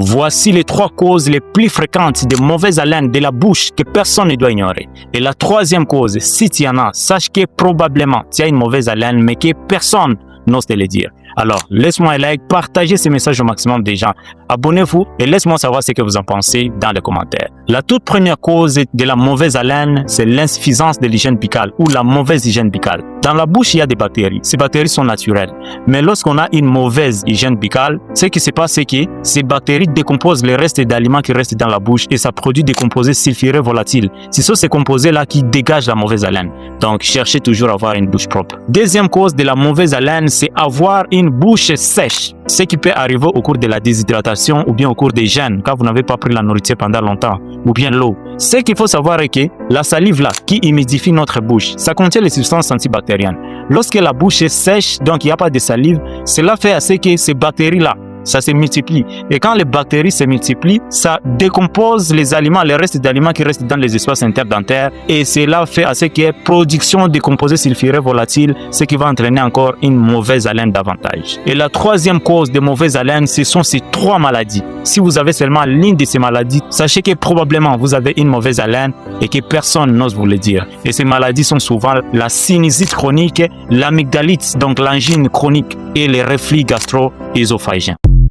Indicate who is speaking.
Speaker 1: Voici les 3 causes les plus fréquentes de mauvaise haleine de la bouche que personne ne doit ignorer. Et la 3e cause, si tu en as, sache que probablement tu as une mauvaise haleine, mais que personne n'ose te le dire. Alors, laisse-moi un like, partagez ce message au maximum des gens. Abonnez-vous et laisse-moi savoir ce que vous en pensez dans les commentaires. La toute première cause de la mauvaise haleine, c'est l'insuffisance de l'hygiène buccale ou la mauvaise hygiène buccale. Dans la bouche, il y a des bactéries. Ces bactéries sont naturelles. Mais lorsqu'on a une mauvaise hygiène buccale, ce qui se passe, c'est que ces bactéries décomposent les restes d'aliments qui restent dans la bouche et ça produit des composés sulfureux volatiles. Ce sont ces composés-là qui dégagent la mauvaise haleine. Donc, cherchez toujours à avoir une bouche propre. Deuxième cause de la mauvaise haleine, c'est avoir une bouche sèche. Ce qui peut arriver au cours de la déshydratation ou bien au cours des jeûnes, quand vous n'avez pas pris la nourriture pendant longtemps, ou bien l'eau. Ce qu'il faut savoir est que la salive là, qui humidifie notre bouche, ça contient les substances antibactériennes. Lorsque la bouche est sèche, donc il n'y a pas de salive, cela fait à ce que ces bactéries là, ça se multiplie. Et quand les bactéries se multiplient, ça décompose les aliments, les restes d'aliments qui restent dans les espaces interdentaires. Et cela fait à ce qu'il y ait production de composés sulfureux volatiles, ce qui va entraîner encore une mauvaise haleine davantage. Et la 3e cause de mauvaise haleine, ce sont ces 3 maladies. Si vous avez seulement l'une de ces maladies, sachez que probablement vous avez une mauvaise haleine et que personne n'ose vous le dire. Et ces maladies sont souvent la sinusite chronique, l'amygdalite, donc l'angine chronique et les reflux gastro-œsophagiens.